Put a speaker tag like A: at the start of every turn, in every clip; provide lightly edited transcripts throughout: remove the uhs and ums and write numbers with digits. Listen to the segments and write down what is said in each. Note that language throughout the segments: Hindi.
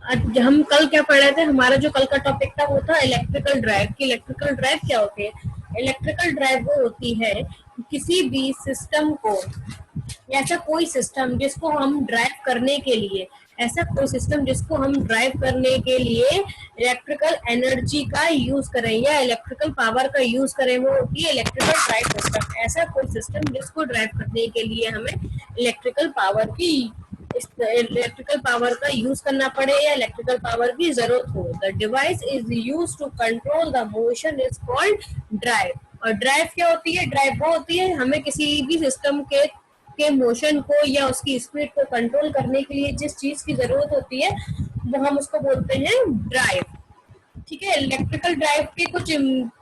A: आज हम कल क्या पढ़ रहे थे, हमारा जो कल का टॉपिक था वो था इलेक्ट्रिकल ड्राइव की। इलेक्ट्रिकल ड्राइव क्या होती है? इलेक्ट्रिकल ड्राइव वो होती है किसी भी सिस्टम को, ऐसा कोई सिस्टम जिसको हम ड्राइव करने के लिए, ऐसा कोई सिस्टम जिसको हम ड्राइव करने के लिए इलेक्ट्रिकल एनर्जी का यूज करें या इलेक्ट्रिकल पावर का यूज करें, वो होती है इलेक्ट्रिकल ड्राइव सिस्टम। ऐसा कोई सिस्टम जिसको ड्राइव करने के लिए हमें इलेक्ट्रिकल पावर का यूज करना पड़े या इलेक्ट्रिकल पावर की जरूरत हो। The device is use to control the motion is called drive. और ड्राइव क्या होती है? ड्राइव वो होती है हमें किसी भी सिस्टम के मोशन को या उसकी स्पीड को कंट्रोल करने के लिए जिस चीज की जरूरत होती है वो हम उसको बोलते हैं ड्राइव। ठीक है, इलेक्ट्रिकल ड्राइव के कुछ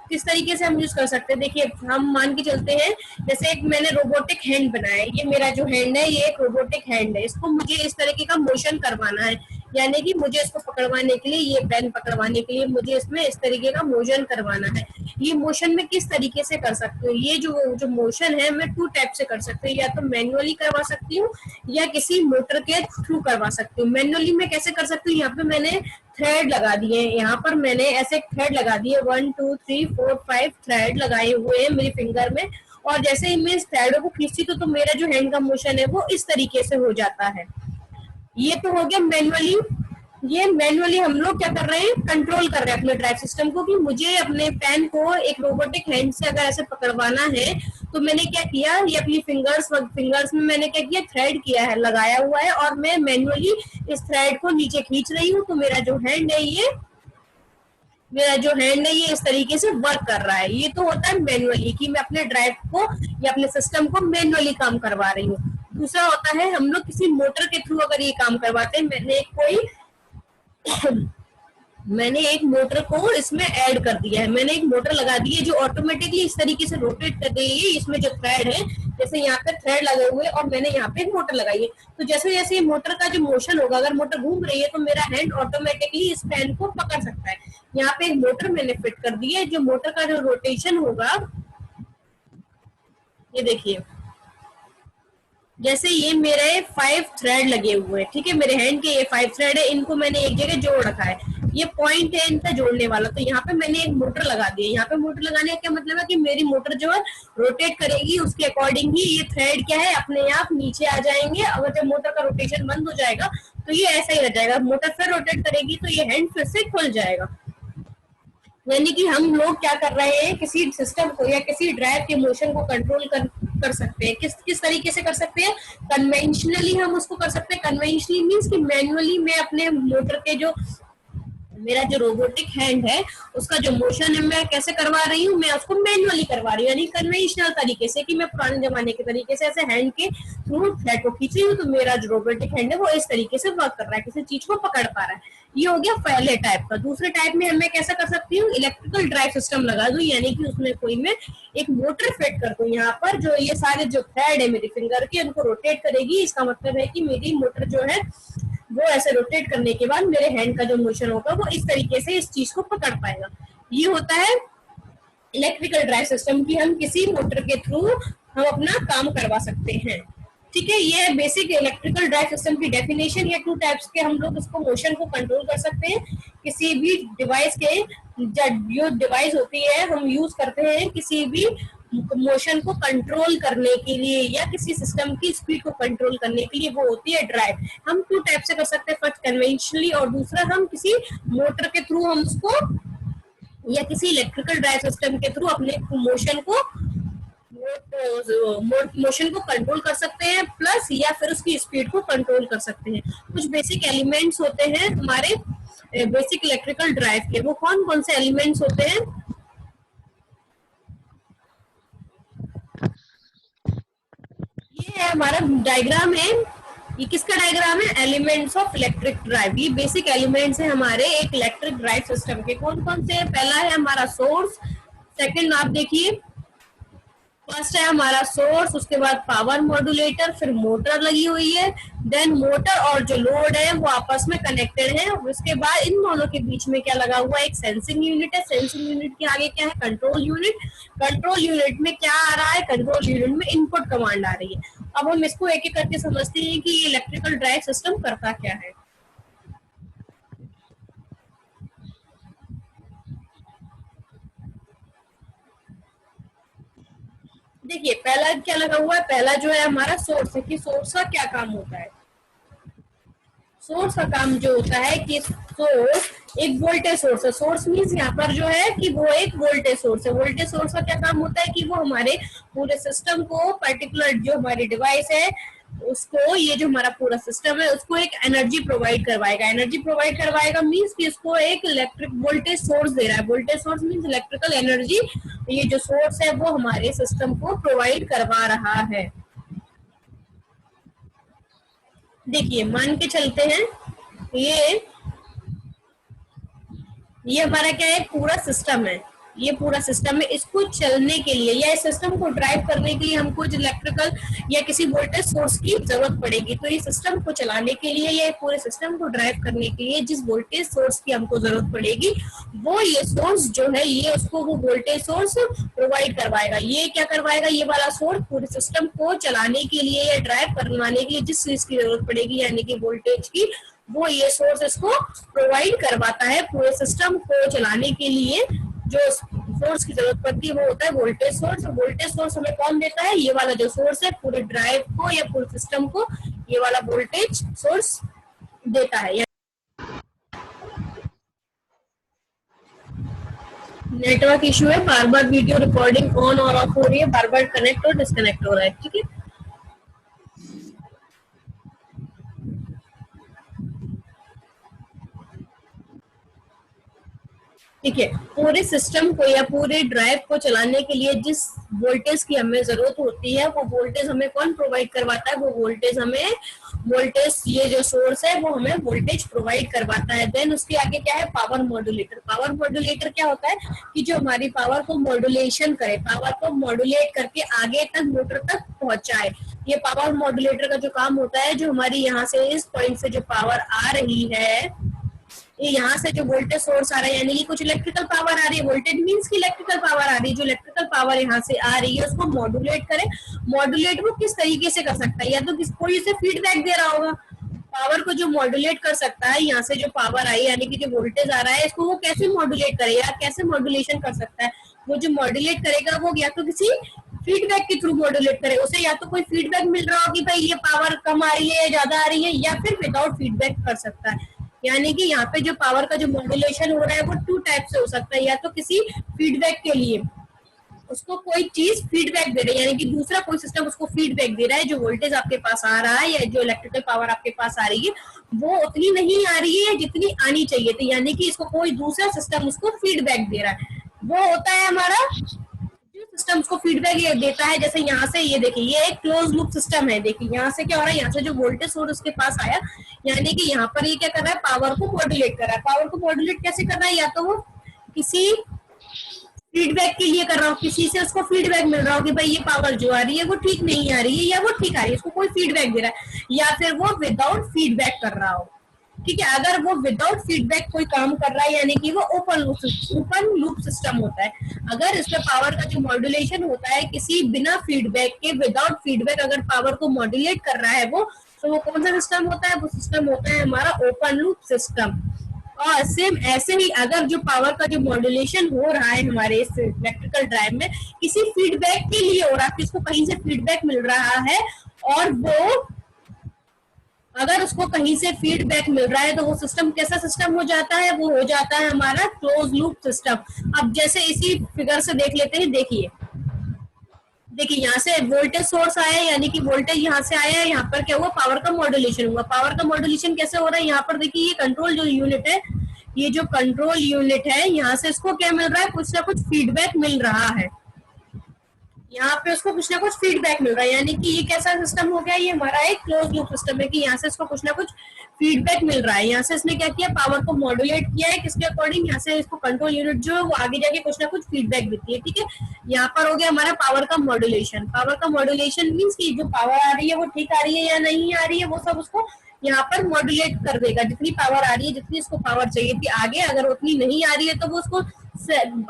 A: किस तरीके से हम यूज कर सकते हैं, देखिए हम मान के चलते हैं, जैसे एक मैंने रोबोटिक हैंड बनाया है, ये मेरा जो हैंड है ये एक रोबोटिक हैंड है, इसको मुझे इस तरीके का मोशन करवाना है, यानी कि मुझे इसको पकड़वाने के लिए, ये पेन पकड़वाने के लिए मुझे इसमें इस तरीके का मोशन करवाना है। ये मोशन में किस तरीके से कर सकती हूँ? ये जो मोशन है मैं टू टाइप से कर सकती हूँ, या तो मैन्युअली करवा सकती हूँ या किसी मोटर के थ्रू करवा सकती हूँ। मैन्युअली में कैसे कर सकती हूँ? यहाँ पे मैंने थ्रेड लगा दिए, यहाँ पर मैंने ऐसे थ्रेड लगा दिए, 1 2 3 4 5 थ्रेड लगाए हुए हैं मेरी फिंगर में, और जैसे ही मैं इस थ्रेडों को खींचती तो मेरा जो हैंड का मोशन है वो इस तरीके से हो जाता है। ये तो हो गया मैनुअली। ये मैनुअली हम लोग क्या कर रहे हैं, कंट्रोल कर रहे हैं अपने ड्राइव सिस्टम को, कि मुझे अपने पेन को एक रोबोटिक हैंड से अगर ऐसे पकड़वाना है तो मैंने क्या किया, ये अपनी फिंगर्स में मैंने क्या किया, थ्रेड किया है, लगाया हुआ है, और मैं मैनुअली इस थ्रेड को नीचे खींच रही हूँ, तो मेरा जो हैंड है ये इस तरीके से वर्क कर रहा है। ये तो होता है मैनुअली, कि मैं अपने ड्राइव को या अपने सिस्टम को मैनुअली काम करवा रही हूँ। दूसरा होता है हम लोग किसी मोटर के थ्रू अगर ये काम करवाते हैं, मैंने एक मोटर को इसमें ऐड कर दिया है, मैंने एक मोटर लगा दी है जो ऑटोमेटिकली इस तरीके से रोटेट कर रही है। इसमें जो थ्रेड है, जैसे यहाँ पे थ्रेड लगे हुए और मैंने यहाँ पे एक मोटर लगाई है, तो जैसे जैसे मोटर का जो मोशन होगा, अगर मोटर घूम रही है तो मेरा हैंड ऑटोमेटिकली इस पेन को पकड़ सकता है। यहाँ पे एक मोटर मैंने फिट कर दी है, जो मोटर का जो रोटेशन होगा, ये देखिए, जैसे ये मेरे 5 थ्रेड लगे हुए हैं, ठीक है, मेरे हैंड के ये 5 थ्रेड है, इनको मैंने एक जगह जोड़ रखा है, ये पॉइंट है इनका जोड़ने वाला, तो यहाँ पे मैंने एक मोटर लगा दी है। यहाँ पे मोटर लगाने का क्या मतलब है कि मेरी मोटर जो है रोटेट करेगी, उसके अकॉर्डिंग ही ये थ्रेड क्या है, अपने आप नीचे आ जाएंगे। अगर जब मोटर का रोटेशन बंद हो जाएगा तो ये ऐसा ही रह जाएगा, मोटर फिर रोटेट करेगी तो ये हैंड फिर से खुल जाएगा। यानी कि हम लोग क्या कर रहे हैं, किसी सिस्टम को या किसी ड्राइव के मोशन को कंट्रोल कर सकते हैं। किस तरीके से कर सकते हैं? कन्वेंशनली हम उसको कर सकते हैं। कन्वेंशनली मींस कि मैनुअली मैं अपने मोटर के जो, मेरा जो रोबोटिक हैंड है उसका जो मोशन है मैं कैसे करवा रही हूँ, मैं उसको मैनुअली करवा रही हूँ, यानी कन्वेंशनल तरीके से, कि मैं पुराने जमाने के तरीके से ऐसे हैंड के थ्रू थ्रेड को खींच रही हूँ, तो मेरा जो रोबोटिक हैंड है वो इस तरीके से वर्क कर रहा है, किसी चीज को पकड़ पा रहा है। ये हो गया पहले टाइप का। दूसरे टाइप में मैं कैसा कर सकती हूँ, इलेक्ट्रिकल ड्राइव सिस्टम लगा दूं, यानी कि उसमें कोई मैं एक मोटर फिट कर दूं यहाँ पर, जो ये सारे जो थ्रेड है मेरी फिंगर के उनको रोटेट करेगी। इसका मतलब है कि मेरी मोटर जो है वो ऐसे रोटेट करने के बाद मेरे हैंड का जो मोशन होगा वो इस तरीके से इस चीज को पकड़ पाएगा। ये होता है इलेक्ट्रिकल ड्राइव सिस्टम, की हम किसी मोटर के थ्रू हम अपना काम करवा सकते हैं। ठीक है, ये बेसिक इलेक्ट्रिकल ड्राइव सिस्टम की डेफिनेशन। या टू टाइप्स के हम लोग इसको मोशन को कंट्रोल कर सकते हैं, किसी भी डिवाइस के, जो डिवाइस होती है हम यूज करते हैं किसी भी मोशन को कंट्रोल करने के लिए या किसी सिस्टम की स्पीड को कंट्रोल करने के लिए, वो होती है ड्राइव। हम टू टाइप से कर सकते हैं, फर्स्ट कन्वेंशनली और दूसरा हम किसी मोटर के थ्रू हम उसको या किसी इलेक्ट्रिकल ड्राइव सिस्टम के थ्रू अपने मोशन को कंट्रोल कर सकते हैं, प्लस या फिर उसकी स्पीड को कंट्रोल कर सकते हैं। कुछ बेसिक एलिमेंट्स होते हैं हमारे बेसिक इलेक्ट्रिकल ड्राइव के, वो कौन कौन से एलिमेंट्स होते हैं? ये है हमारा डायग्राम है, ये किसका डायग्राम है? Elements of electric drive. ये बेसिक एलिमेंट्स हैं हमारे एक इलेक्ट्रिक ड्राइव सिस्टम के। कौन कौन से? पहला है हमारा सोर्स, सेकंड आप देखिए, फर्स्ट है हमारा सोर्स, उसके बाद पावर मॉड्यूलेटर, फिर मोटर लगी हुई है, देन मोटर और जो लोड है वो आपस में कनेक्टेड है। उसके बाद इन दोनों के बीच में क्या लगा हुआ है? एक सेंसिंग यूनिट है। सेंसिंग यूनिट के आगे क्या है? Control unit. कंट्रोल यूनिट में क्या आ रहा है? कंट्रोल यूनिट में इनपुट कमांड आ रही है। अब हम इसको एक एक करके समझते हैं कि ये इलेक्ट्रिकल ड्राइव सिस्टम करता क्या है। देखिए पहला क्या लगा हुआ है, पहला जो है हमारा सोर्स है कि सोर्स का क्या काम होता है। सोर्स का काम जो होता है कि सोर्स एक वोल्टेज सोर्स है। सोर्स मीन्स यहाँ पर जो है कि वो एक वोल्टेज सोर्स है। वोल्टेज सोर्स का क्या काम होता है कि वो हमारे पूरे सिस्टम को, पर्टिकुलर जो हमारी डिवाइस है उसको, ये जो हमारा पूरा सिस्टम है उसको एक एनर्जी प्रोवाइड करवाएगा। एनर्जी प्रोवाइड करवाएगा मीन्स कि इसको एक इलेक्ट्रिक वोल्टेज सोर्स दे रहा है। Voltage source means electrical energy, ये जो सोर्स है वो हमारे सिस्टम को प्रोवाइड करवा रहा है। देखिए मान के चलते हैं ये हमारा क्या है, पूरा सिस्टम है। ये पूरा सिस्टम है, इसको चलने के लिए या इस सिस्टम को ड्राइव करने के लिए हमको इलेक्ट्रिकल या किसी वोल्टेज सोर्स की जरूरत पड़ेगी। तो ये सिस्टम को चलाने के लिए या पूरे सिस्टम को ड्राइव करने के लिए जिस वोल्टेज सोर्स की हमको जरूरत पड़ेगी वो ये सोर्स जो है ये उसको वो वोल्टेज सोर्स प्रोवाइड करवाएगा। ये क्या करवाएगा, ये वाला सोर्स पूरे सिस्टम को चलाने के लिए या ड्राइव करवाने के लिए जिस चीज की जरूरत पड़ेगी यानी कि वोल्टेज की, वो ये सोर्स इसको प्रोवाइड करवाता है। पूरे सिस्टम को चलाने के लिए जो सोर्स की जरूरत पड़ती है वो होता है वोल्टेज सोर्स। वोल्टेज सोर्स हमें कौन देता है, ये वाला जो सोर्स है पूरे ड्राइव को या पूरे सिस्टम को ये वाला वोल्टेज सोर्स देता है। नेटवर्क इशू है, बार बार वीडियो रिकॉर्डिंग ऑन और ऑफ हो रही है, बार बार कनेक्ट और डिस्कनेक्ट हो रहा है। ठीक है, ठीक है। पूरे सिस्टम को या पूरे ड्राइव को चलाने के लिए जिस वोल्टेज की हमें जरूरत होती है वो वोल्टेज हमें कौन प्रोवाइड करवाता है, वो वोल्टेज हमें, वोल्टेज ये जो सोर्स है वो हमें वोल्टेज प्रोवाइड करवाता है। देन उसके आगे क्या है, पावर मॉड्यूलेटर। पावर मॉड्यूलेटर क्या होता है कि जो हमारी पावर को मॉड्यूलेशन करे, पावर को मॉड्यूलेट करके आगे तक मोटर तक पहुंचाए। ये पावर मॉड्यूलेटर का जो काम होता है, जो हमारी यहाँ से इस पॉइंट से जो पावर आ रही है, ये यहाँ से जो वोल्टेज सोर्स आ रहा है यानी कि कुछ इलेक्ट्रिकल पावर आ रही है, वोल्टेज मींस की इलेक्ट्रिकल पावर आ रही है, जो इलेक्ट्रिकल पावर यहाँ से आ रही है उसको मॉड्यूलेट करे। मॉड्यूलेट वो किस तरीके से कर सकता है, या तो कोई इसे फीडबैक दे रहा होगा। पावर को जो मॉड्यूलेट कर सकता है, यहाँ से जो पावर आई यानी कि जो वोल्टेज आ रहा है इसको वो कैसे मॉड्यूलेट करे या कैसे मॉड्यूलेशन कर सकता है। वो जो मॉड्यूलेट करेगा वो या तो किसी फीडबैक के थ्रू मॉड्यूलेट करे, उसे या तो कोई फीडबैक मिल रहा हो कि भाई ये पावर कम आ रही है या ज्यादा आ रही है, या फिर विदाउट फीडबैक कर सकता है। यानी कि यहाँ पे जो पावर का जो मॉड्यूलेशन हो रहा है वो टू टाइप से हो सकता है, या तो किसी फीडबैक के लिए उसको कोई चीज फीडबैक दे रही है यानी कि दूसरा कोई सिस्टम उसको फीडबैक दे रहा है, जो वोल्टेज आपके पास आ रहा है या जो इलेक्ट्रिकल पावर आपके पास आ रही है वो उतनी नहीं आ रही है जितनी आनी चाहिए थी, यानी कि इसको कोई दूसरा सिस्टम उसको फीडबैक दे रहा है। वो होता है हमारा सिस्टम उसको फीडबैक ये देता है। जैसे यहाँ से ये देखिए ये एक क्लोज लूप सिस्टम है। देखिए यहाँ से क्या हो रहा है, यहाँ से जो वोल्टेज सोर्स उसके पास आया यानी कि यहाँ पर ये क्या कर रहा है, पावर को मॉड्यूलेट कर रहा है। पावर को मॉड्यूलेट कैसे कर रहा है, या तो वो किसी फीडबैक के लिए कर रहा हो, किसी से उसको फीडबैक मिल रहा हो कि भाई ये पावर जो आ रही है वो ठीक नहीं आ रही है या वो ठीक आ रही है, उसको कोई फीडबैक दे रहा है, या फिर वो विदाउट फीडबैक कर रहा हो। ठीक है, अगर वो विदाउट फीडबैक कोई काम कर रहा है यानी कि वो ओपन लूप सिस्टम होता है। अगर इसमें पावर का जो मॉड्यूलेशन होता है किसी बिना फीडबैक के, विदाउट फीडबैक अगर पावर को मॉड्यूलेट कर रहा है वो, तो वो कौन सा सिस्टम होता है, वो सिस्टम होता है हमारा ओपन लूप सिस्टम। और सेम ऐसे ही अगर जो पावर का जो मॉड्यूलेशन हो रहा है हमारे इस इलेक्ट्रिकल ड्राइव में किसी फीडबैक के लिए हो रहा है, किसको कहीं से फीडबैक मिल रहा है, और वो अगर उसको कहीं से फीडबैक मिल रहा है तो वो सिस्टम कैसा सिस्टम हो जाता है, वो हो जाता है हमारा क्लोज लूप सिस्टम। अब जैसे इसी फिगर से देख लेते हैं, देखिए देखिए यहाँ से वोल्टेज सोर्स आया यानी कि वोल्टेज यहाँ से आया है, यहाँ पर क्या हुआ, पावर का मॉड्यूलेशन हुआ। पावर का मॉड्यूलेशन कैसे हो रहा है, यहाँ पर देखिए ये कंट्रोल जो यूनिट है, ये जो कंट्रोल यूनिट है यहाँ से इसको क्या मिल रहा है, कुछ ना कुछ फीडबैक मिल रहा है। यहाँ पे उसको कुछ ना कुछ फीडबैक मिल रहा है यानी कि ये कैसा सिस्टम हो गया, ये हमारा एक क्लोज लूप सिस्टम है कि यहाँ से इसको कुछ ना कुछ फीडबैक मिल रहा है। यहाँ से इसने क्या किया, पावर को मॉड्यूलेट किया है किसके अकॉर्डिंग, यहाँ से इसको कंट्रोल यूनिट जो है वो आगे जाके कुछ ना कुछ फीडबैक देती है। ठीक है, यहाँ पर हो गया हमारा पावर का मॉड्यूलेशन। पावर का मॉड्यूलेशन मीन्स की जो पावर आ रही है वो ठीक आ रही है या नहीं आ रही है, वो सब उसको यहाँ पर मॉड्यूलेट कर देगा। जितनी पावर आ रही है, जितनी इसको पावर चाहिए थी आगे, अगर उतनी नहीं आ रही है तो वो उसको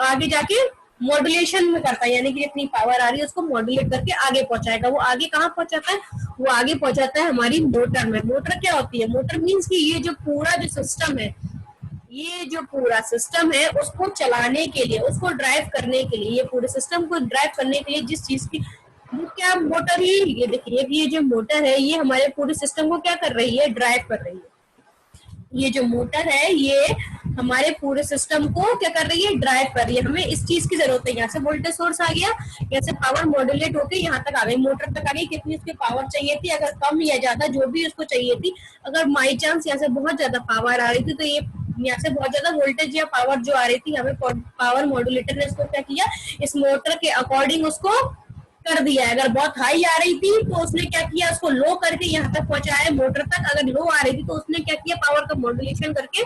A: आगे जाके मॉड्यूलेशन में करता है यानी कि जितनी पावर आ रही है उसको मॉड्यूलेट करके आगे पहुंचाएगा। वो आगे कहाँ पहुंचाता है, वो आगे पहुंचाता है हमारी मोटर में। मोटर क्या होती है, मोटर मीन्स कि ये जो पूरा जो सिस्टम है, ये जो पूरा सिस्टम है उसको चलाने के लिए, उसको ड्राइव करने के लिए, ये पूरे सिस्टम को ड्राइव करने के लिए जिस चीज की वो क्या मोटर ही, ये देखिए ये जो मोटर है ये हमारे पूरे सिस्टम को क्या कर रही है, ड्राइव कर रही है। ये जो मोटर है ये हमारे पूरे सिस्टम को क्या कर रही है, ड्राइव कर रही है। हमें इस चीज की जरूरत है, यहाँ से वोल्टेज सोर्स आ गया, यहाँ से पावर मॉड्यूलेट होकर यहाँ तक आ गई, मोटर तक आ गई। कितनी उसकी पावर चाहिए थी, अगर कम या ज्यादा जो भी उसको चाहिए थी, अगर बाई चांस यहाँ से बहुत ज्यादा पावर आ रही थी तो ये यहाँ से बहुत ज्यादा वोल्टेज या पावर जो आ रही थी, हमें पावर मॉड्यूलेटर ने इसको क्या किया, इस मोटर के अकॉर्डिंग उसको कर दिया है। अगर बहुत हाई आ रही थी तो उसने क्या किया, उसको लो करके यहाँ तक पहुंचाया मोटर तक। अगर लो आ रही थी तो उसने क्या किया, पावर का मॉड्यूलेशन करके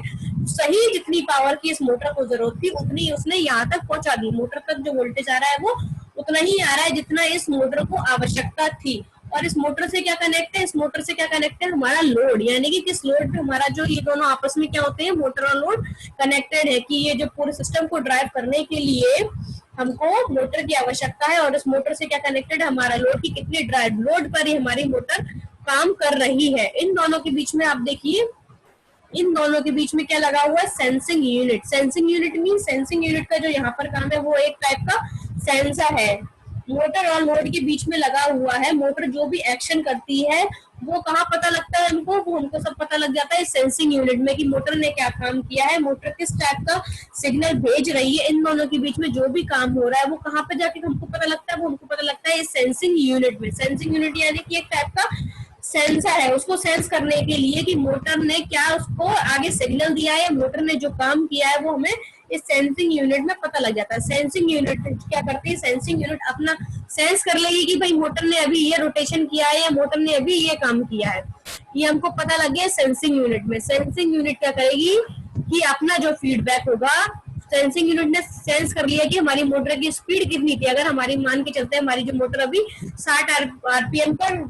A: सही जितनी पावर की इस मोटर को जरूरत थी उतनी उसने यहाँ तक पहुंचा दी। मोटर तक जो वोल्टेज आ रहा है वो उतना ही आ रहा है जितना इस मोटर को आवश्यकता थी। और इस मोटर से क्या कनेक्ट है, इस मोटर से क्या कनेक्ट है, हमारा लोड, यानी कि किस लोड पे हमारा जो ये दोनों आपस में क्या होते हैं, मोटर और लोड कनेक्टेड है। कि ये जो पूरे सिस्टम को ड्राइव करने के लिए हमको मोटर की आवश्यकता है, और इस मोटर से क्या कनेक्टेड है, हमारा लोड की कितनी ड्राइव, लोड पर ही हमारी मोटर काम कर रही है। इन दोनों के बीच में आप देखिए, इन दोनों के बीच में क्या लगा हुआ है, sensing unit. Sensing unit mean, sensing unit का जो यहाँ पर काम है वो एक टाइप का सेंसर है, मोटर और लोड के बीच में लगा हुआ है। मोटर जो भी एक्शन करती है वो कहाँ पता लगता है हमको, वो हमको सब पता लग जाता है सेंसिंग यूनिट में, कि मोटर ने क्या काम किया है, मोटर किस टाइप का सिग्नल भेज रही है। इन दोनों के बीच में जो भी काम हो रहा है वो कहाँ पे जाके हमको पता लगता है, वो हमको पता लगता है इस सेंसिंग यूनिट में। सेंसिंग यूनिट यानी कि एक टाइप का सेंसर है, उसको सेंस करने के लिए कि मोटर ने क्या उसको आगे सिग्नल दिया है, मोटर ने जो काम किया है वो हमें इस सेंसिंग यूनिट में पता लग जाता है। सेंसिंग यूनिट क्या करती है, सेंसिंग यूनिट अपना सेंस कर लेगी कि भाई मोटर ने अभी ये रोटेशन किया है या मोटर ने अभी ये काम किया है, ये हमको पता लग गया सेंसिंग यूनिट में। सेंसिंग यूनिट क्या करेगी कि अपना जो फीडबैक होगा, सेंसिंग यूनिट ने सेंस कर लिया कि हमारी मोटर की स्पीड कितनी थी। अगर हमारी मान के चलते हैं हमारी जो मोटर अभी 60 आरपीएम पर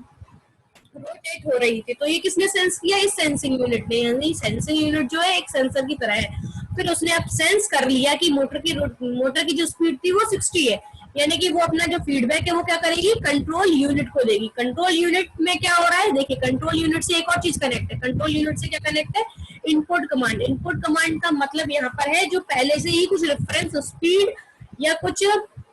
A: रोटेट हो रही थी, तो ये किसने सेंस किया, इस सेंसिंग यूनिट ने। यानी सेंसिंग यूनिट जो है एक सेंसर की तरह है। फिर उसने अब सेंस कर लिया कि मोटर की जो स्पीड थी वो 60 है, यानी कि वो अपना जो फीडबैक है वो क्या करेगी, कंट्रोल यूनिट को देगी। कंट्रोल यूनिट में क्या हो रहा है, देखिए कंट्रोल यूनिट से एक और चीज कनेक्ट है। कंट्रोल यूनिट से क्या कनेक्ट है, इनपुट कमांड। इनपुट कमांड का मतलब यहाँ पर है जो पहले से ही कुछ रेफरेंस स्पीड या कुछ,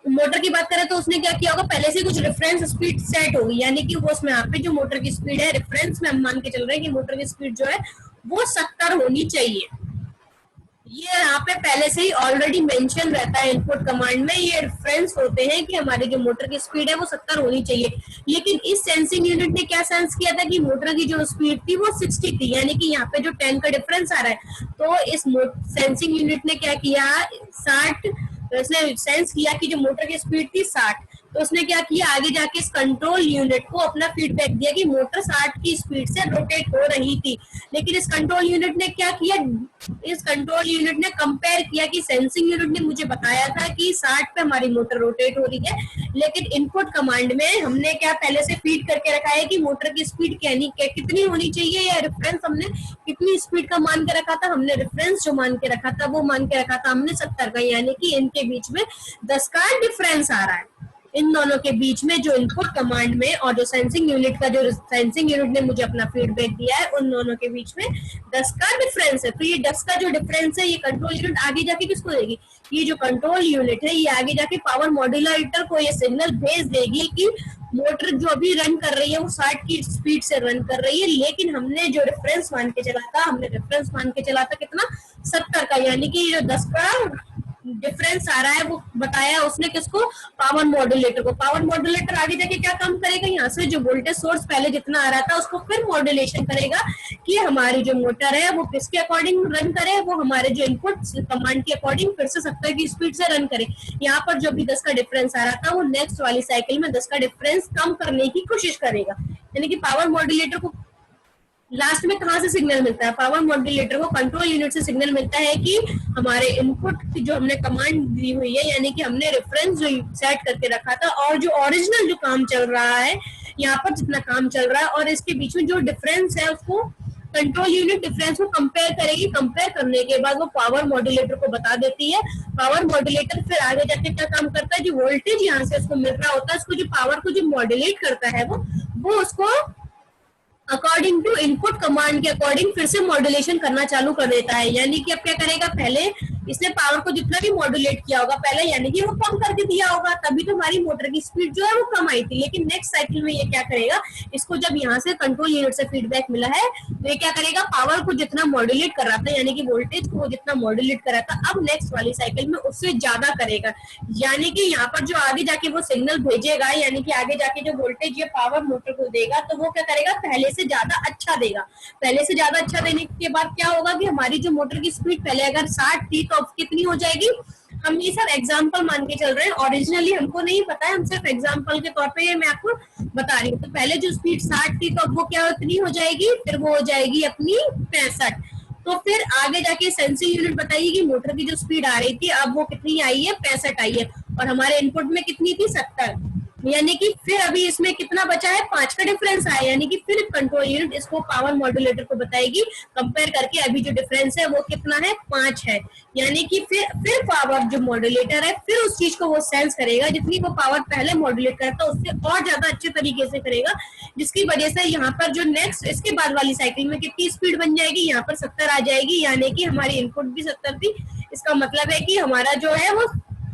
A: मोटर की बात करें तो उसने क्या किया होगा, पहले से कुछ रेफरेंस स्पीड सेट होगी, यानी कि वो उसमें यहाँ पे जो मोटर की स्पीड है रेफरेंस में हम मान के चल रहे हैं कि मोटर की स्पीड जो है वो 70 होनी चाहिए। ये यहाँ पे पहले से ही ऑलरेडी मेंशन रहता है इनपुट कमांड में, ये रेफरेंस होते हैं कि हमारी जो मोटर की स्पीड है वो 70 होनी चाहिए। लेकिन इस सेंसिंग यूनिट ने क्या सेंस किया था कि मोटर की जो स्पीड थी वो 60 थी, यानी कि यहाँ पे जो 10 का डिफरेंस आ रहा है। तो इस सेंसिंग यूनिट ने क्या किया, 60, तो इसने सेंस किया कि जो मोटर की स्पीड थी 60, तो उसने क्या किया, आगे जाके इस कंट्रोल यूनिट को अपना फीडबैक दिया कि मोटर 60 की स्पीड से रोटेट हो रही थी। लेकिन इस कंट्रोल यूनिट ने क्या किया, इस कंट्रोल यूनिट ने कंपेयर किया कि सेंसिंग यूनिट ने मुझे बताया था कि 60 पे हमारी मोटर रोटेट हो रही है, लेकिन इनपुट कमांड में हमने क्या पहले से फीड करके रखा है कि मोटर की स्पीड कितनी होनी चाहिए, या रेफरेंस हमने कितनी स्पीड का मान के रखा था, हमने रेफरेंस जो मान के रखा था वो मान के रखा था हमने 70 का, यानी कि इनके बीच में 10 का डिफरेंस आ रहा है। इन दोनों के बीच में जो इनपुट कमांड में और जो सेंसिंग यूनिट का, जो सेंसिंग यूनिट ने मुझे अपना फीडबैक दिया है, उन दोनों के बीच में 10 का डिफरेंस है। तो ये 10 का जो डिफरेंस है ये कंट्रोल यूनिट आगे जाके किसको देगी, ये जो कंट्रोल यूनिट है ये आगे जाके पावर मॉड्यूलेटर को ये सिग्नल भेज देगी कि मोटर जो अभी रन कर रही है वो 60 की स्पीड से रन कर रही है, लेकिन हमने जो रेफरेंस मान के चला था, हमने रेफरेंस मान के चला था कितना, 70 का, यानी कि जो 10 का डिफरेंस आ रहा है वो बताया उसने किसको, पावर मॉड्यूलेटर को। पावर मॉड्यूलेटर आगे जाके क्या काम करेगा, यहाँ से जो वोल्टेज सोर्स पहले जितना आ रहा था उसको फिर मॉड्यूलेशन करेगा कि हमारी जो मोटर है वो किसके अकॉर्डिंग रन करे, वो हमारे जो इनपुट कमांड के अकॉर्डिंग फिर से 70 की स्पीड से रन करे। यहाँ पर जो भी 10 का डिफरेंस आ रहा था वो नेक्स्ट वाली साइकिल में 10 का डिफरेंस कम करने की कोशिश करेगा। यानी कि पावर मॉड्यूलेटर को लास्ट में कहाँ से सिग्नल मिलता है, पावर मॉड्यूलेटर को कंट्रोल यूनिट से सिग्नल मिलता है कि हमारे इनपुट की जो हमने कमांड दी हुई है, यानी कि हमने रेफरेंस जो सेट करके रखा था और जो ओरिजिनल जो काम चल रहा है, यहाँ पर जितना काम चल रहा है और इसके बीच में जो डिफरेंस है उसको कंट्रोल यूनिट डिफरेंस को कंपेयर करेगी। कंपेयर करने के बाद वो पावर मॉड्यूलेटर को बता देती है। पावर मॉड्यूलेटर फिर आगे जाके क्या काम करता है, जो वोल्टेज यहाँ से उसको मिल रहा होता है, उसको जो पावर को जो मॉड्यूलेट करता है वो उसको अकॉर्डिंग टू इनपुट कमांड के अकॉर्डिंग फिर से मॉड्यूलेशन करना चालू कर देता है। यानी कि अब क्या करेगा, पहले इसने पावर को जितना भी मॉड्यूलेट किया होगा पहले, यानी कि वो कम करके दिया होगा, तभी तो हमारी मोटर की स्पीड जो है वो कम आई थी। लेकिन नेक्स्ट साइकिल में ये क्या करेगा, इसको जब यहाँ से कंट्रोल यूनिट से फीडबैक मिला है तो ये क्या करेगा, पावर को जितना मॉड्यूलेट कर रहा था, यानी कि वोल्टेज को जितना मॉड्यूलेट कर रहा था, अब नेक्स्ट वाली साइकिल में उससे ज्यादा करेगा। यानी कि यहाँ पर जो आगे जाके वो सिग्नल भेजेगा, यानी कि आगे जाके जो वोल्टेज या पावर मोटर को देगा, तो वो क्या करेगा, पहले से ज्यादा अच्छा देगा। पहले से ज्यादा अच्छा देने के बाद क्या होगा कि हमारी जो मोटर की स्पीड पहले अगर 60 थी तो अब कितनी हो जाएगी। हम ये सब एग्जाम्पल मान के चल रहे हैं, ओरिजिनली हमको नहीं पता है, हम सिर्फ एग्जाम्पल के तौर पे मैं आपको बता रही हूँ। तो पहले जो स्पीड 60 थी तो अब वो क्या इतनी हो जाएगी, फिर वो हो जाएगी अपनी 65। तो फिर आगे जाके सेंसिंग यूनिट बताइए कि मोटर की जो स्पीड आ रही थी अब वो कितनी आई है, 65 आई है, और हमारे इनपुट में कितनी थी, 70। यानी कि फिर अभी इसमें कितना बचा है, 5 का डिफरेंस आया, यानी कि फिर कंट्रोल यूनिट इसको पावर मॉड्यूलेटर को बताएगी कंपेयर करके अभी जो डिफरेंस है वो कितना है, 5 है। यानी कि फिर पावर जो मॉड्यूलेटर है फिर उस चीज को वो सेंस करेगा, जितनी वो पावर पहले मॉड्यूलेट करता है उससे और ज्यादा अच्छे तरीके से करेगा, जिसकी वजह से यहाँ पर जो नेक्स्ट इसके बाद वाली साइकिल में कितनी स्पीड बन जाएगी, यहाँ पर 70 आ जाएगी, यानी कि हमारी इनपुट भी 70 थी। इसका मतलब है कि हमारा जो है वो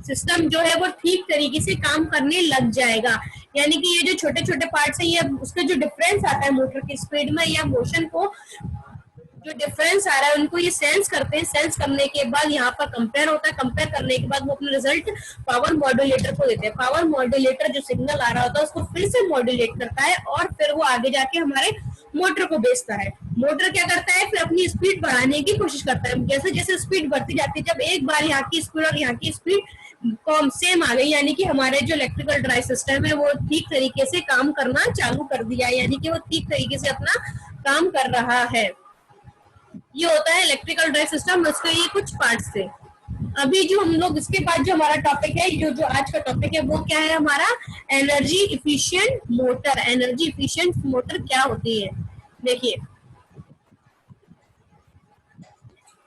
A: सिस्टम जो है वो ठीक तरीके से काम करने लग जाएगा। यानी कि ये जो छोटे छोटे पार्ट्स है, ये उसका जो डिफरेंस आता है मोटर की स्पीड में या मोशन को जो डिफरेंस आ रहा है उनको ये सेंस करते हैं। सेंस करने के बाद यहाँ पर कंपेयर होता है, कंपेयर करने के बाद वो अपना रिजल्ट पावर मॉड्यूलेटर को देते हैं। पावर मॉड्यूलेटर जो सिग्नल आ रहा होता है उसको फिर से मॉड्यूलेट करता है और फिर वो आगे जाके हमारे मोटर को भेजता है। मोटर क्या करता है, फिर अपनी स्पीड बढ़ाने की कोशिश करता है। जैसे जैसे स्पीड बढ़ती जाती है, जब एक बार यहाँ की स्पीड और यहाँ की स्पीड सेम आ गई, यानी कि हमारे जो इलेक्ट्रिकल ड्राइव सिस्टम है वो ठीक तरीके से काम करना चालू कर दिया, यानी कि वो ठीक तरीके से अपना काम कर रहा है। ये होता है इलेक्ट्रिकल ड्राइव सिस्टम, उसके ये कुछ पार्ट्स थे। अभी जो हम लोग इसके बाद जो हमारा टॉपिक है, जो आज का टॉपिक है वो क्या है हमारा, energy efficient motor. Energy efficient motor क्या होती है, देखिए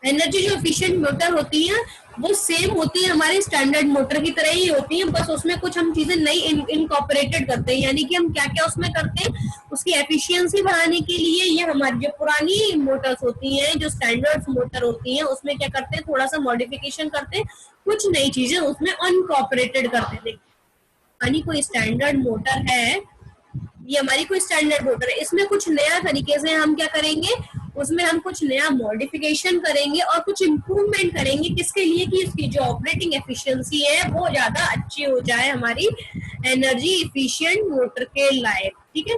A: एनर्जी जो इफिशिएंट मोटर होती है वो सेम होती है हमारे स्टैंडर्ड मोटर की तरह ही होती है, बस उसमें कुछ हम चीजें नई इनकॉर्पोरेटेड करते हैं। यानी कि हम क्या क्या उसमें करते हैं, उसकी एफिशिएंसी बढ़ाने के लिए ये हमारी जो पुरानी मोटर्स होती हैं, जो स्टैंडर्ड मोटर होती हैं, उसमें क्या करते हैं, थोड़ा सा मॉडिफिकेशन करते हैं, कुछ नई चीजें उसमें अनकॉर्पोरेटेड करते हैं। यानी कोई स्टैंडर्ड मोटर है, ये हमारी कोई स्टैंडर्ड मोटर है, इसमें कुछ नया तरीके से हम क्या करेंगे, उसमें हम कुछ नया मॉडिफिकेशन करेंगे और कुछ इम्प्रूवमेंट करेंगे। किसके लिए, कि इसकी जो ऑपरेटिंग एफिशिएंसी है वो ज्यादा अच्छी हो जाए हमारी एनर्जी इफिशिएंट मोटर के लायक। ठीक है,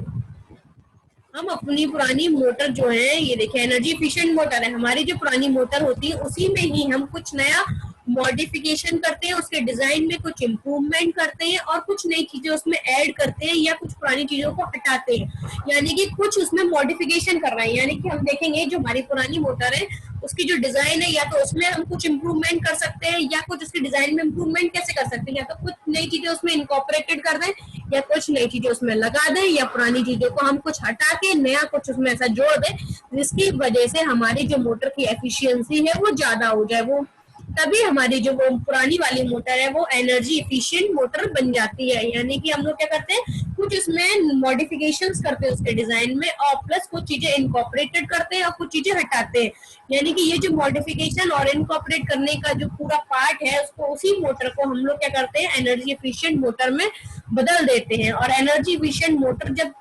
A: हम अपनी पुरानी मोटर जो है, ये देखिए एनर्जी इफिशिएंट मोटर है, हमारी जो पुरानी मोटर होती है उसी में ही हम कुछ नया मॉडिफिकेशन करते हैं, उसके डिजाइन में कुछ इम्प्रूवमेंट करते हैं और कुछ नई चीजें उसमें ऐड करते हैं या कुछ पुरानी चीजों को हटाते हैं, यानी कि कुछ उसमें मॉडिफिकेशन कर रहे हैं। यानी कि हम देखेंगे जो हमारी पुरानी मोटर है उसकी जो डिजाइन है, या तो उसमें हम कुछ इम्प्रूवमेंट कर सकते हैं या कुछ उसकी डिजाइन में इम्प्रूवमेंट कैसे कर सकते हैं, या तो कुछ नई चीजें उसमें इनकॉर्पोरेटेड कर दें या कुछ नई चीजें उसमें लगा दें, या पुरानी चीजों को हम कुछ हटा के नया कुछ उसमें ऐसा जोड़ दें जिसकी वजह से हमारी जो मोटर की एफिशिएंसी है वो ज्यादा हो जाए। वो तभी हमारी जो वो पुरानी वाली मोटर है वो एनर्जी इफिशिएंट मोटर बन जाती है। यानी कि हम लोग क्या करते हैं, कुछ उसमें मॉडिफिकेशंस करते हैं उसके डिजाइन में और प्लस कुछ चीजें इनकॉर्पोरेटेड करते हैं और कुछ चीजें हटाते हैं। यानी कि ये जो मॉडिफिकेशन और इनकॉर्पोरेट करने का जो पूरा पार्ट है उसको, उसी मोटर को हम लोग क्या करते हैं, एनर्जी इफिशिएंट मोटर में बदल देते हैं। और एनर्जी इफिशिएंट मोटर जब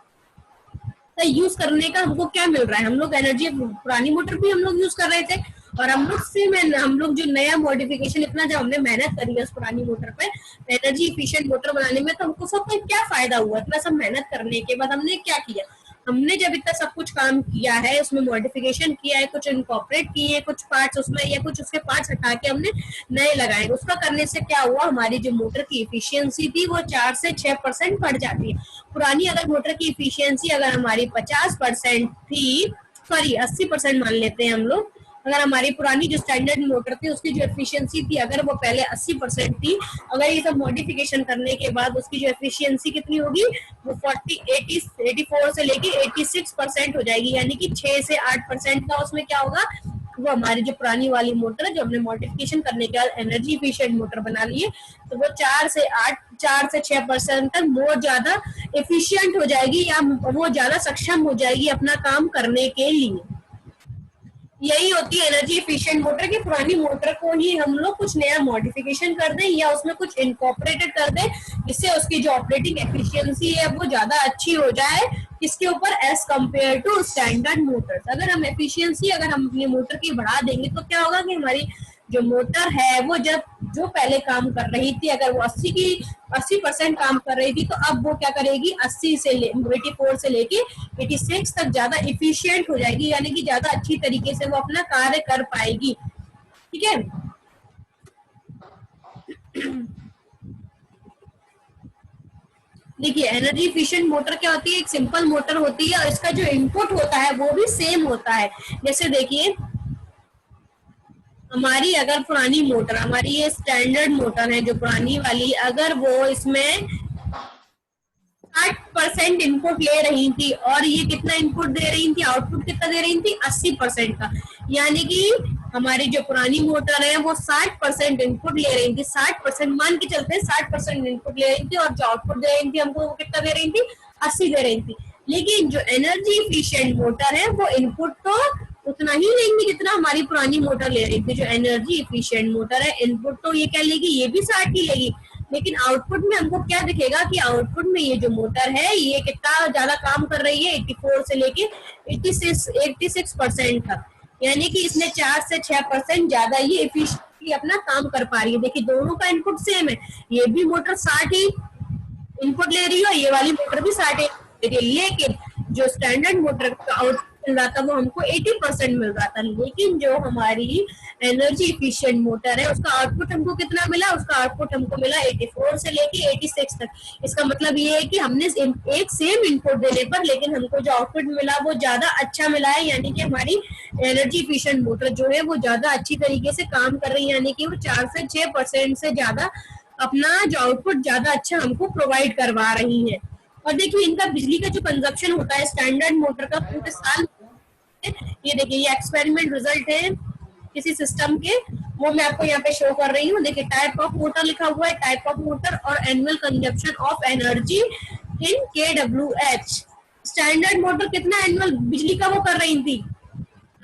A: यूज करने का हमको क्या मिल रहा है, हम लोग एनर्जी पुरानी मोटर भी हम लोग यूज कर रहे थे और हम लोग जो नया मॉडिफिकेशन इतना जब हमने मेहनत करी है उस पुरानी मोटर पे एनर्जी इफिशिएंट मोटर बनाने में, तो हमको सब क्या फायदा हुआ, इतना सब मेहनत करने के बाद हमने क्या किया, हमने जब इतना सब कुछ काम किया है, उसमें मॉडिफिकेशन किया है, कुछ इनकॉर्पोरेट किए हैं, कुछ पार्ट्स उसमें या कुछ उसके पार्ट्स हटा के हमने नए लगाए, उसका करने से क्या हुआ, हमारी जो मोटर की इफिशियंसी थी वो 4 से 6% बढ़ जाती है। पुरानी अगर मोटर की इफिशियंसी अगर हमारी 50% थी, सॉरी 80% मान लेते हैं हम लोग, अगर हमारी पुरानी जो स्टैंडर्ड मोटर थी उसकी जो एफिशिएंसी थी अगर वो पहले 80% थी, अगर ये सब मॉडिफिकेशन करने के बाद उसकी जो एफिशिएंसी कितनी होगी, वो 84 से लेके 86% हो जाएगी। यानी कि 6 से 8% का उसमें क्या होगा, वो हमारी जो पुरानी वाली मोटर है जो हमने मॉडिफिकेशन करने के बाद एनर्जी इफिशिएंट मोटर बना ली है, तो वो 4 से 6% तक बहुत ज्यादा एफिशिएंट हो जाएगी या वो ज्यादा सक्षम हो जाएगी अपना काम करने के लिए। यही होती है एनर्जी एफिशिएंट मोटर की। पुरानी मोटर को ही हम लोग कुछ नया मॉडिफिकेशन कर दें या उसमें कुछ इनकॉर्पोरेटेड कर दें, जिससे उसकी जो ऑपरेटिंग एफिशिएंसी है वो ज्यादा अच्छी हो जाए। किसके ऊपर? As compare to standard motors. अगर हम एफिशिएंसी अगर हम अपनी मोटर की बढ़ा देंगे तो क्या होगा कि हमारी जो मोटर है वो जब जो पहले काम कर रही थी, अगर वो 80% काम कर रही थी, तो अब वो क्या करेगी, 84 से लेके 86 तक ज्यादा इफिशियंट हो जाएगी, यानी कि ज्यादा अच्छी तरीके से वो अपना कार्य कर पाएगी। ठीक है। देखिए एनर्जी इफिशिएंट मोटर क्या होती है, एक सिंपल मोटर होती है और इसका जो इनपुट होता है वो भी सेम होता है। जैसे देखिए हमारी अगर पुरानी मोटर, हमारी ये स्टैंडर्ड मोटर है जो पुरानी वाली, अगर वो इसमें 60% इनपुट ले रही थी और ये कितना इनपुट दे रही थी, आउटपुट कितना दे रही थी, 80% का। यानी कि हमारी जो पुरानी मोटर है वो 60% इनपुट ले रही थी, 60% मान के चलते हैं, 60% इनपुट ले रही थी और जो आउटपुट दे रही थी हमको वो कितना दे रही थी, 80 दे रही थी। लेकिन जो एनर्जी इफिशिएंट मोटर है वो इनपुट तो उतना ही लेंगी जितना हमारी पुरानी मोटर ले रही थी। जो एनर्जी इफिशिएंट मोटर है इनपुट तो ये क्या लेगी, ये भी 60 ही लेगी, लेकिन आउटपुट में हमको क्या दिखेगा कि आउटपुट में ये जो मोटर है ये कितना ज्यादा काम कर रही है, 84 से लेके 86% तक। यानी कि इसने 4 से 6% ज्यादा ये एफिशिएंटली अपना काम कर पा रही है। देखिए दोनों का इनपुट सेम है, ये भी मोटर 60 ही इनपुट ले रही हो, ये वाली मोटर भी 60 ले रही है, लेकिन जो स्टैंडर्ड मोटर का आउटपुट मिल रहा था वो हमको 80% मिल रहा था। लेकिन जो हमारी एनर्जी इफिशिएंट मोटर है उसका आउटपुट हमको कितना मिला, उसका आउटपुट हमको मिला 84 से लेके 86 तक। इसका मतलब ये है कि हमने एक सेम इनपुट देने पर लेकिन हमको जो आउटपुट मिला वो ज्यादा अच्छा मिला है, यानी कि हमारी एनर्जी इफिशिएंट मोटर जो है वो ज्यादा अच्छी तरीके से काम कर रही है, यानी कि वो 4 से 6% से ज्यादा अपना जो आउटपुट ज्यादा अच्छा हमको प्रोवाइड करवा रही है। और देखिए इनका बिजली का जो कंजप्शन होता है स्टैंडर्ड मोटर का पूरे साल, ये देखिए ये एक्सपेरिमेंट रिजल्ट है किसी सिस्टम के, वो मैं आपको यहाँ पे शो कर रही हूँ। देखिए टाइप ऑफ मोटर लिखा हुआ है, टाइप ऑफ मोटर और annual consumption of energy in KWH। Standard motor कितना एनुअल बिजली का वो कर रही थी,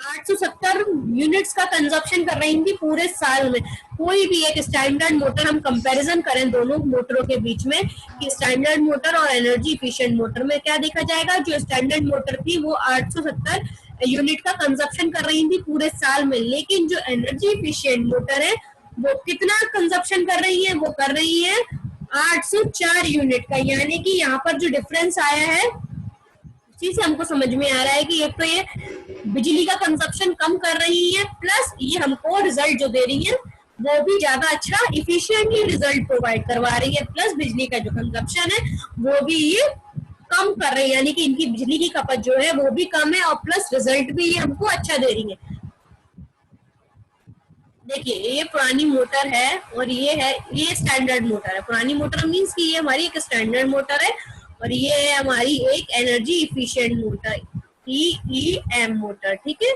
A: 870 यूनिट्स का कंजप्शन कर रही थी पूरे साल में। कोई भी एक स्टैंडर्ड मोटर हम कंपैरिजन करें दोनों मोटरों के बीच में कि स्टैंडर्ड मोटर और एनर्जी इफिशिएंट मोटर में क्या देखा जाएगा, जो स्टैंडर्ड मोटर थी वो 870 यूनिट का कंजप्शन कर रही थी पूरे साल में, लेकिन जो एनर्जी इफिशिएंट मोटर है वो कितना कंजप्शन कर रही है, वो कर रही है 804 यूनिट का। यानी कि यहाँ पर जो डिफरेंस आया है उसी से हमको समझ में आ रहा है कि एक तो ये बिजली का कंजप्शन कम कर रही है, प्लस ये हमको रिजल्ट जो दे रही है वो भी ज्यादा अच्छा इफिशिएंटली रिजल्ट प्रोवाइड करवा रही है, प्लस बिजली का जो कंजप्शन है वो भी ये कम कर रही है, यानी कि इनकी बिजली की खपत जो है वो भी कम है और प्लस रिजल्ट भी ये हमको अच्छा दे रही है। देखिए ये पुरानी मोटर है और ये है, ये स्टैंडर्ड मोटर है। पुरानी मोटर मीन्स कि ये हमारी एक स्टैंडर्ड मोटर है और ये है हमारी एक energy efficient motor, EEM motor. ठीक है,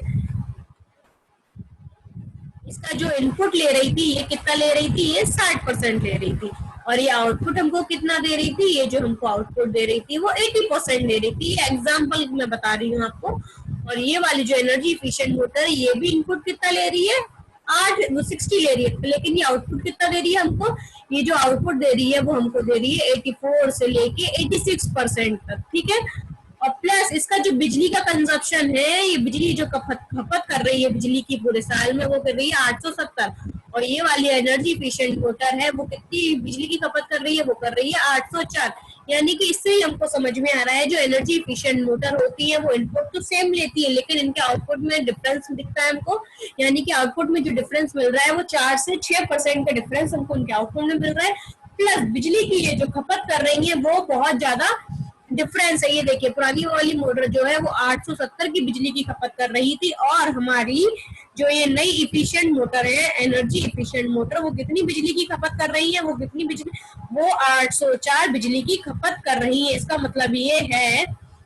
A: इसका जो इनपुट ले रही थी ये कितना ले रही थी, ये 60% ले रही थी और ये आउटपुट हमको कितना दे रही थी, ये जो हमको आउटपुट दे रही थी वो 80% दे रही थी। ये एग्जाम्पल मैं बता रही हूँ आपको। और ये वाली जो एनर्जी इफिशिएंट मोटर है ये भी इनपुट कितना ले रही है, 60 ले रही है, लेकिन ये आउटपुट कितना दे रही है हमको, ये जो आउटपुट दे रही है वो हमको दे रही है 84 से लेके 86% तक। ठीक है, और प्लस इसका जो बिजली का कंजप्शन है, ये बिजली जो खपत कर रही है बिजली की पूरे साल में वो कर रही है 870, और ये वाली एनर्जी इफिशिएंट मोटर है वो कितनी बिजली की खपत कर रही है, वो कर रही है 804। यानी कि इससे ही हमको समझ में आ रहा है जो एनर्जी इफिशिएंट मोटर होती है वो इनपुट तो सेम लेती है लेकिन इनके आउटपुट में डिफरेंस दिखता है हमको, यानी कि आउटपुट में जो डिफरेंस मिल रहा है वो 4 से 6% का डिफरेंस हमको उनके आउटपुट में मिल रहा है। प्लस बिजली की ये जो खपत कर रही है वो बहुत ज्यादा डिफरेंस है। ये देखिए पुरानी वाली मोटर जो है वो 870 की बिजली की खपत कर रही थी और हमारी जो ये नई इफिशिएंट मोटर है एनर्जी इफिशिएंट मोटर वो कितनी बिजली की खपत कर रही है, वो कितनी बिजली, वो 804 बिजली की खपत कर रही है। इसका मतलब ये है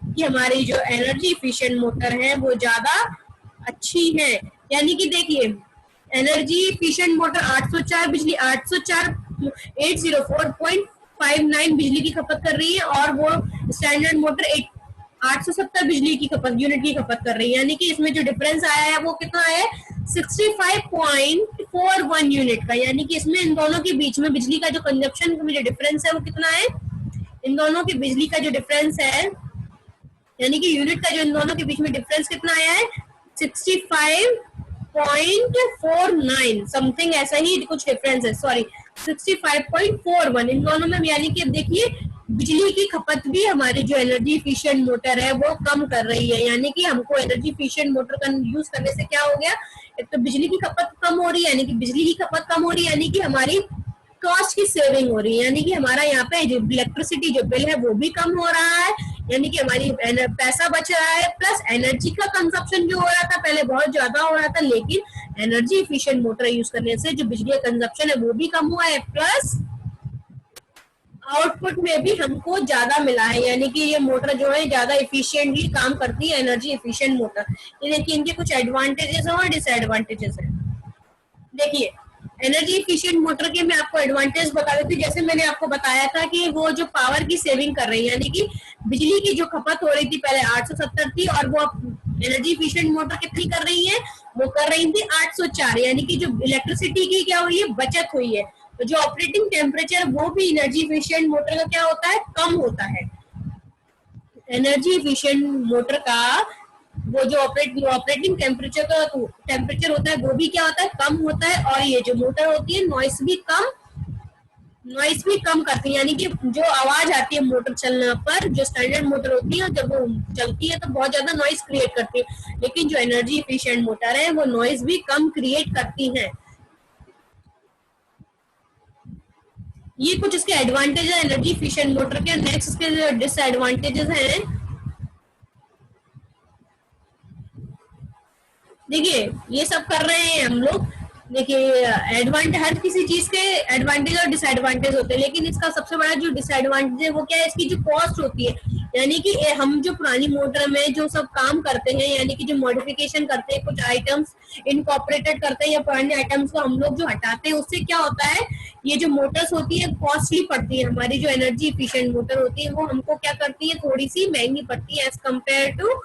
A: कि हमारी जो एनर्जी इफिशिएंट मोटर है वो ज्यादा अच्छी है। यानी कि देखिए एनर्जी इफिशिएंट मोटर 804 बिजली 804 804.59 बिजली की खपत कर रही है और वो स्टैंडर्ड मोटर 870 बिजली की खपत यूनिट की खपत कर रही है, यानी कि इसमें जो डिफरेंस आया है वो कितना है 65.41 यूनिट का, यानी कि इसमें इन दोनों के बीच में बिजली का जो कंजप्शन में जो डिफरेंस है वो कितना है, इन दोनों के बिजली का जो डिफरेंस है, यानी कि यूनिट का जो इन दोनों के बीच में डिफरेंस कितना आया है 65.49 समथिंग, ऐसा ही कुछ डिफरेंस है, सॉरी 65.41 इन दोनों में, यानी कि अब देखिए बिजली की खपत भी हमारी जो एनर्जी इफिशिएंट मोटर है वो कम कर रही है, यानी कि हमको एनर्जी इफिशिएंट मोटर का यूज करने से क्या हो गया, एक तो बिजली की खपत कम हो रही है, यानी कि बिजली की खपत कम हो रही है, यानी कि हमारी कॉस्ट की सेविंग हो रही है, यानी कि हमारा यहाँ पे जो इलेक्ट्रिसिटी जो बिल है वो भी कम हो रहा है, यानी कि हमारी पैसा बच रहा है, प्लस एनर्जी का कंजप्शन जो हो रहा था पहले बहुत ज्यादा हो रहा था, लेकिन एनर्जी इफिशिएंट मोटर यूज करने से जो बिजली का कंजप्शन है वो भी कम हुआ है, प्लस आउटपुट में भी हमको ज्यादा मिला है, यानी कि ये मोटर जो है ज्यादा इफिशिएंटली काम करती है, एनर्जी इफिशिएंट मोटर। ये देखिए इनके कुछ एडवांटेजेस और डिसएडवांटेजेस हैं। देखिए एनर्जी इफिशिएंट मोटर के मैं आपको एडवांटेज बता देती हूँ, जैसे मैंने आपको बताया था कि वो जो पावर की सेविंग कर रही है, यानी कि बिजली की जो खपत हो रही थी पहले 870 थी और वो एनर्जी इफिशिएंट मोटर कितनी कर रही है, वो कर रही थी 804, यानी कि जो इलेक्ट्रिसिटी की क्या हुई है बचत हुई है, तो जो ऑपरेटिंग टेम्परेचर वो भी एनर्जी इफिशिएंट मोटर का क्या होता है कम होता है, एनर्जी इफिशिएंट मोटर का वो जो ऑपरेटिंग टेम्परेचर होता है वो भी क्या होता है कम होता है, और ये जो मोटर होती है नॉइस भी कम करती है, यानी कि जो आवाज आती है मोटर चलने पर, जो स्टैंडर्ड मोटर होती है जब वो चलती है तो बहुत ज्यादा नॉइस क्रिएट करती है, लेकिन जो एनर्जी इफिशिएंट मोटर है वो नॉइस भी कम क्रिएट करती है। ये कुछ इसके एडवांटेज है एनर्जी इफिशिएंट मोटर के। नेक्स्ट इसके डिसएडवांटेजेस हैं, देखिए ये सब कर रहे हैं हम लोग, देखिए हर किसी चीज के एडवांटेज और डिसएडवांटेज होते हैं, लेकिन इसका सबसे बड़ा जो डिसएडवांटेज है वो क्या है, इसकी जो कॉस्ट होती है, यानी कि हम जो पुरानी मोटर में जो सब काम करते हैं, यानी कि जो मॉडिफिकेशन करते हैं, कुछ आइटम्स इनकॉर्पोरेटेड करते हैं या पुराने आइटम्स को हम लोग जो हटाते हैं, उससे क्या होता है ये जो मोटर्स होती है कॉस्टली पड़ती है, हमारी जो एनर्जी इफिशिएंट मोटर होती है वो हमको क्या करती है थोड़ी सी महंगी पड़ती है एज कम्पेयर टू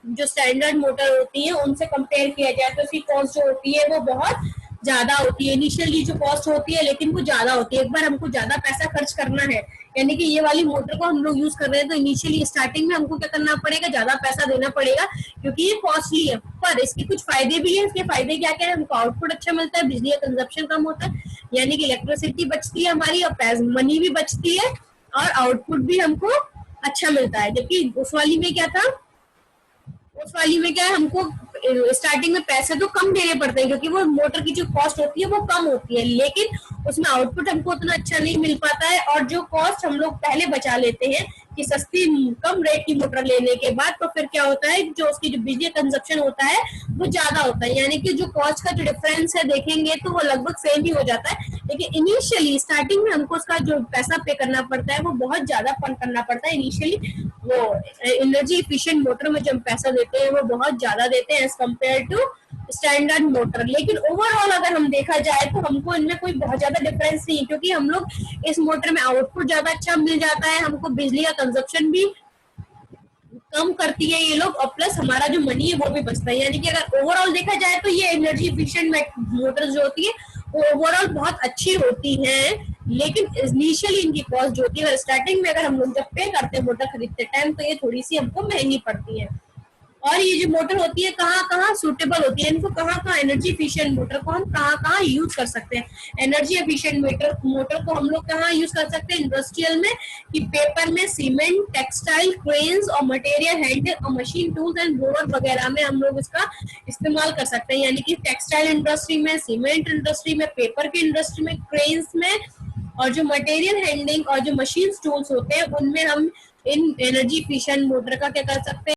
A: जो स्टैंडर्ड मोटर होती है उनसे कंपेयर किया जाए तो उसकी कॉस्ट जो होती है वो बहुत ज्यादा होती है, इनिशियली जो कॉस्ट होती है लेकिन वो ज्यादा होती है, एक बार हमको ज्यादा पैसा खर्च करना है, यानी कि ये वाली मोटर को हम लोग यूज कर रहे हैं तो इनिशियली स्टार्टिंग में हमको क्या करना पड़ेगा ज्यादा पैसा देना पड़ेगा क्योंकि ये कॉस्टली है, पर इसके कुछ फायदे भी है। इसके फायदे क्या क्या है, हमको आउटपुट अच्छा मिलता है, बिजली का कंजप्शन कम होता है, यानी कि इलेक्ट्रिसिटी बचती है हमारी और मनी भी बचती है और आउटपुट भी हमको अच्छा मिलता है, जबकि उस वाली में क्या था, उस वाली में क्या है हमको स्टार्टिंग में पैसे तो कम देने पड़ते हैं क्योंकि वो मोटर की जो कॉस्ट होती है वो कम होती है, लेकिन उसमें आउटपुट हमको उतना अच्छा नहीं मिल पाता है, और जो कॉस्ट हम लोग पहले बचा लेते हैं कि सस्ती कम रेट की मोटर लेने के बाद, तो फिर क्या होता है जो उसकी जो बिजली कंजप्शन होता है वो ज्यादा होता है, यानी कि जो कॉस्ट का जो डिफरेंस है देखेंगे तो वो लगभग सेम ही हो जाता है, लेकिन इनिशियली स्टार्टिंग में हमको उसका जो पैसा पे करना पड़ता है वो बहुत ज्यादा करना पड़ता है इनिशियली, वो एनर्जी इफिशिएंट मोटर में जो हम पैसा देते हैं वो बहुत ज्यादा देते हैं as compare to standard motor, लेकिन ओवरऑल अगर हम देखा जाए तो हमको इनमें कोई बहुत ज्यादा डिफरेंस नहीं है क्योंकि हम लोग इस मोटर में आउटपुट ज्यादा अच्छा मिल जाता है, हमको बिजली का कंजप्शन भी कम करती है ये लोग, और प्लस हमारा जो मनी है वो भी बचता है, यानी कि अगर ओवरऑल देखा जाए तो ये एनर्जी इफिशिएंट मोटर्स जो होती है वो ओवरऑल बहुत अच्छी होती है, लेकिन इनिशियली इनकी कॉस्ट जो होती है स्टार्टिंग में अगर हम लोग जब पे करते हैं मोटर खरीदते टाइम तो ये थोड़ी सी हमको महंगी पड़ती है। और ये जो मोटर होती है कहाँ कहाँ सुटेबल होती है, इनको कहाँ कहाँ एनर्जी एफिशिएंट मोटर को हम कहाँ कहाँ यूज कर सकते हैं, एनर्जी एफिशिएंट मोटर को हम लोग कहाँ यूज कर सकते हैं इंडस्ट्रियल में, कि पेपर में, सीमेंट, टेक्सटाइल, क्रेन्स और मटेरियल हैंडल और मशीन टूल्स एंड ब्लोअर वगैरह में हम लोग इसका इस्तेमाल कर सकते हैं, यानी कि टेक्सटाइल इंडस्ट्री में, सीमेंट इंडस्ट्री में, पेपर की इंडस्ट्री में, क्रेन्स में, और जो मटेरियल हैंडलिंग और जो मशीन टूल्स होते हैं उनमें हम इन एनर्जी एफिशिएंट मोटर का क्या कर सकते हैं